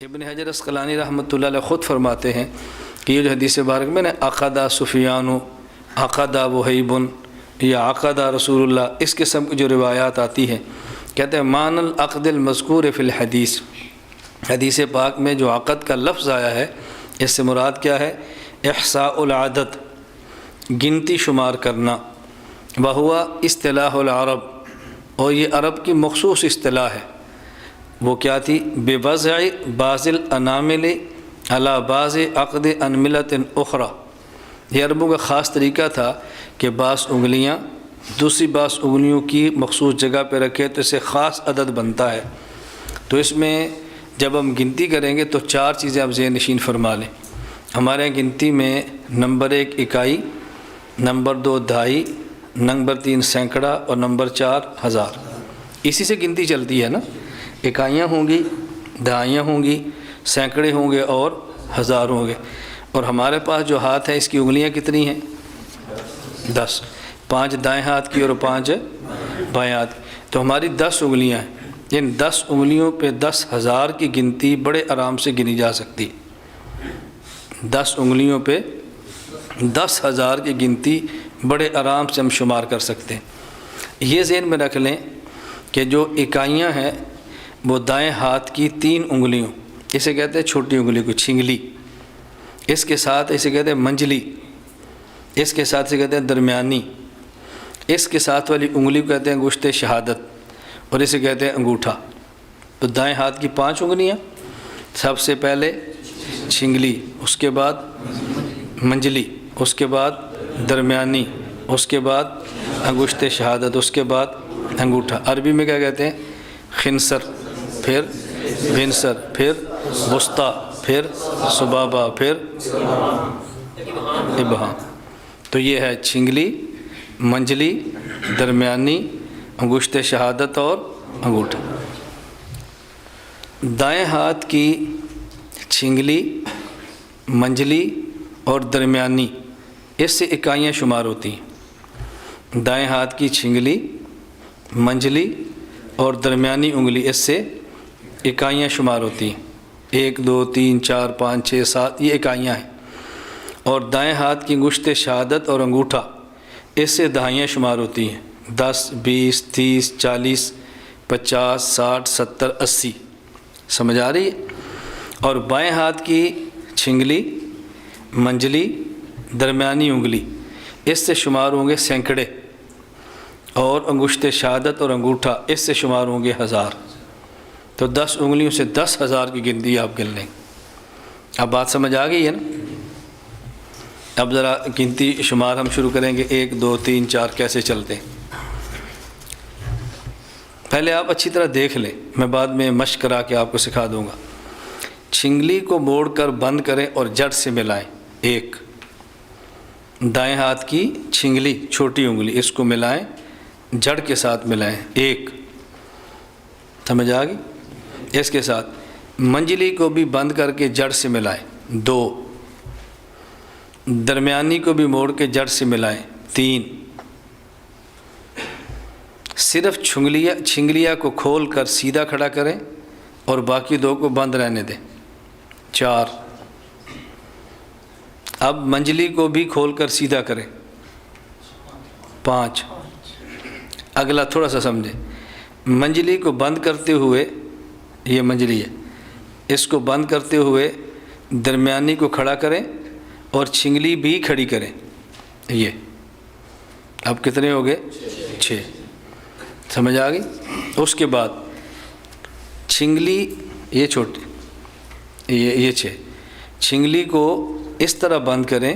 ابن حجر اسقلانی رحمۃ اللہ علیہ خود فرماتے ہیں کہ یہ جو حدیث مبارک میں نے عقدہ سفیان عقدہ وہیب یا عقدہ رسول اللہ، اس قسم کی جو روایات آتی ہیں، کہتے ہیں مان العقد المذکور فی الحدیث، حدیث پاک میں جو عقد کا لفظ آیا ہے اس سے مراد کیا ہے؟ احصاء العدد، گنتی شمار کرنا، وہوا اصطلاح العرب، اور یہ عرب کی مخصوص اصطلاح ہے۔ وہ کیا تھی؟ بوضع بعض الانامل علی بعض عقد انملۃ اخرى، یہ عربوں کا خاص طریقہ تھا کہ بعض انگلیاں دوسری بعض انگلیوں کی مخصوص جگہ پہ رکھے تو اس سے خاص عدد بنتا ہے۔ تو اس میں جب ہم گنتی کریں گے تو چار چیزیں آپ ذہن نشین فرما لیں۔ ہمارے یہاں گنتی میں نمبر 1 اکائی، نمبر 2 دہائی، نمبر 3 سینکڑا اور نمبر 4 ہزار، اسی سے گنتی چلتی ہے نا۔ اکائیاں ہوں گی، دہائیاں ہوں گی، سینکڑے ہوں گے اور ہزار ہوں گے۔ اور ہمارے پاس جو ہاتھ ہے اس کی انگلیاں کتنی ہیں؟ 10، 5 دائیں ہاتھ کی اور 5 بائیں ہاتھ کی، تو ہماری 10 انگلیاں ہیں۔ ان 10 انگلیوں پہ 10,000 کی گنتی بڑے آرام سے گنی جا سکتی ہے۔ 10 انگلیوں پہ 10,000 کی گنتی بڑے آرام سے ہم شمار کر سکتے ہیں۔ یہ ذہن میں رکھ لیں کہ جو اکائیاں ہیں وہ دائیں ہاتھ کی 3 انگلیوں، اسے کہتے ہیں چھوٹی انگلی کو چھنگلی، اس کے ساتھ اسے کہتے ہیں منجلی، اس کے ساتھ اسے کہتے ہیں درمیانی، اس کے ساتھ والی انگلی کو کہتے ہیں انگشت شہادت، اور اسے کہتے ہیں انگوٹھا۔ تو دائیں ہاتھ کی 5 انگلیاں، سب سے پہلے چھنگلی، اس کے بعد منجلی، اس کے بعد درمیانی، اس کے بعد انگشت شہادت، اس کے بعد انگوٹھا۔ عربی میں کیا کہتے ہیں؟ خنصر، پھر بنصر، پھر وسطیٰ، پھر سبابہ، پھر ابہام۔ تو یہ ہے چھنگلی، منجلی، درمیانی، انگشت شہادت اور انگوٹھا۔ دائیں ہاتھ کی چھنگلی، منجلی اور درمیانی، اس سے اکائیاں شمار ہوتی ہیں۔ دائیں ہاتھ کی چھنگلی، منجلی اور درمیانی انگلی، اس سے اکائیاں شمار ہوتی ہیں۔ 1 2 3 4 5 6 7، یہ اکائیاں ہیں۔ اور دائیں ہاتھ کی انگشت شہادت اور انگوٹھا، اس سے دہائیاں شمار ہوتی ہیں۔ 10 20 30 40 50 60 70 80، سمجھ آ رہی ہے؟ اور بائیں ہاتھ کی چھنگلی، منجلی، درمیانی انگلی، اس سے شمار ہوں گے سینکڑے، اور انگشت شہادت اور انگوٹھا، اس سے شمار ہوں گے 1000۔ تو 10 انگلیوں سے 10,000 کی گنتی آپ گن لیں۔ اب بات سمجھ آ گئی ہے نا؟ اب ذرا گنتی شمار ہم شروع کریں گے، 1 2 3 4 کیسے چلتے ہیں۔ پہلے آپ اچھی طرح دیکھ لیں، میں بعد میں مشق کرا کے آپ کو سکھا دوں گا۔ چھنگلی کو موڑ کر بند کریں اور جڑ سے ملائیں، 1۔ دائیں ہاتھ کی چھنگلی، چھوٹی انگلی، اس کو ملائیں، جڑ کے ساتھ ملائیں، 1۔ سمجھ آ گئی؟ اس کے ساتھ منجلی کو بھی بند کر کے جڑ سے ملائیں، 2۔ درمیانی کو بھی موڑ کے جڑ سے ملائیں، 3۔ صرف چھنگلیا کو کھول کر سیدھا کھڑا کریں اور باقی 2 کو بند رہنے دیں، 4۔ اب منجلی کو بھی کھول کر سیدھا کریں، 5۔ اگلا تھوڑا سا سمجھیں، منجلی کو بند کرتے ہوئے، یہ منجلی ہے، اس کو بند کرتے ہوئے درمیانی کو کھڑا کریں اور چھنگلی بھی کھڑی کریں، یہ اب کتنے ہو گئے؟ 6۔ سمجھ آ گئی؟ اس کے بعد چھنگلی، یہ چھوٹی، یہ 6، چھنگلی کو اس طرح بند کریں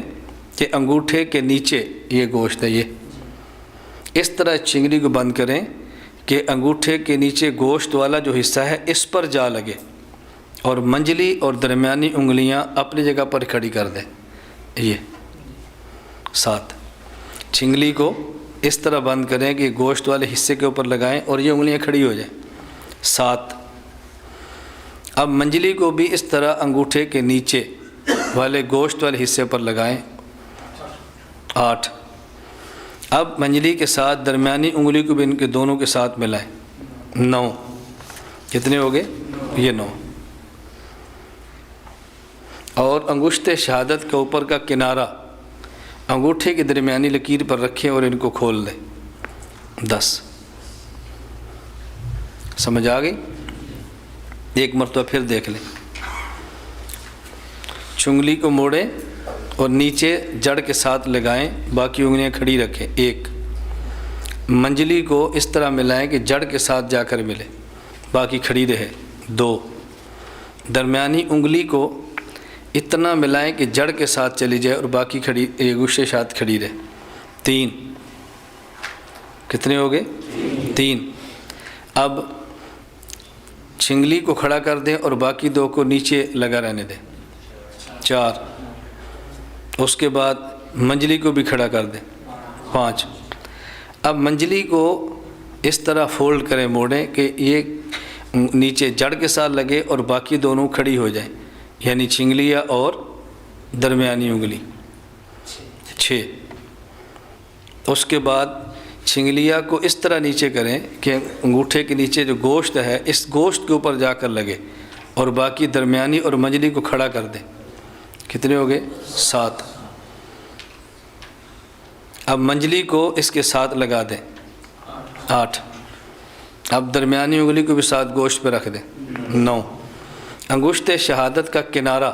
کہ انگوٹھے کے نیچے، یہ گوشت ہے، یہ اس طرح چھنگلی کو بند کریں کہ انگوٹھے کے نیچے گوشت والا جو حصہ ہے اس پر جا لگے، اور منجلی اور درمیانی انگلیاں اپنی جگہ پر کھڑی کر دیں، یہ 7۔ چھنگلی کو اس طرح بند کریں کہ گوشت والے حصے کے اوپر لگائیں اور یہ انگلیاں کھڑی ہو جائیں، 7۔ اب منجلی کو بھی اس طرح انگوٹھے کے نیچے والے گوشت والے حصے پر لگائیں، 8۔ اب منجلی کے ساتھ درمیانی انگلی کو بھی ان کے دونوں کے ساتھ ملائیں، 9۔ کتنے ہو گئے؟ یہ 9۔ اور انگشت شہادت کے اوپر کا کنارہ انگوٹھے کی درمیانی لکیر پر رکھیں اور ان کو کھول دیں 10۔ سمجھ آ گئی؟ ایک مرتبہ پھر دیکھ لیں۔ چنگلی کو موڑیں اور نیچے جڑ کے ساتھ لگائیں، باقی انگلیاں کھڑی رکھیں 1۔ منجلی کو اس طرح ملائیں کہ جڑ کے ساتھ جا کر ملے، باقی کھڑی رہے 2۔ درمیانی انگلی کو اتنا ملائیں کہ جڑ کے ساتھ چلی جائے اور باقی کھڑی گوشے ساتھ کھڑی رہے 3۔ کتنے ہو گئے؟ 3۔ اب چنگلی کو کھڑا کر دیں اور باقی 2 کو نیچے لگا رہنے دیں 4۔ اس کے بعد منجلی کو بھی کھڑا کر دیں 5۔ اب منجلی کو اس طرح فولڈ کریں، موڑیں کہ یہ نیچے جڑ کے ساتھ لگے اور باقی دونوں کھڑی ہو جائیں، یعنی چنگلیاں اور درمیانی انگلی 6۔ اس کے بعد چنگلیاں کو اس طرح نیچے کریں کہ انگوٹھے کے نیچے جو گوشت ہے اس گوشت کے اوپر جا کر لگے اور باقی درمیانی اور منجلی کو کھڑا کر دیں۔ کتنے ہو گئے؟ 7۔ اب منجلی کو اس کے ساتھ لگا دیں 8۔ اب درمیانی انگلی کو بھی ساتھ گوشت پہ رکھ دیں 9۔ انگشت شہادت کا کنارہ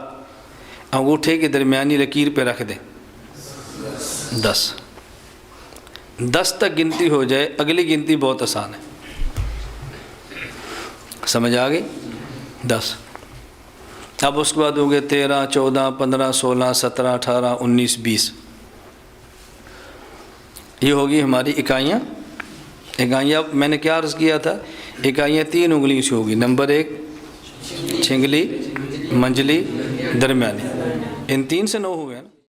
انگوٹھے کی درمیانی لکیر پہ رکھ دیں 10۔ 10 تک گنتی ہو جائے، اگلی گنتی بہت آسان ہے۔ سمجھ آ گئی؟ 10۔ اب اس کے بعد ہو گئے 13، 14، 15، 16، 17، 18، 19، 20۔ یہ ہوگی ہماری اکائیاں۔ اکائیاں میں نے کیا عرض کیا تھا؟ اکائیاں 3 انگلیوں سے ہوگی۔ نمبر 1 چنگلی، منجلی، درمیانی، ان 3 سے 9 ہوئے ہیں نا۔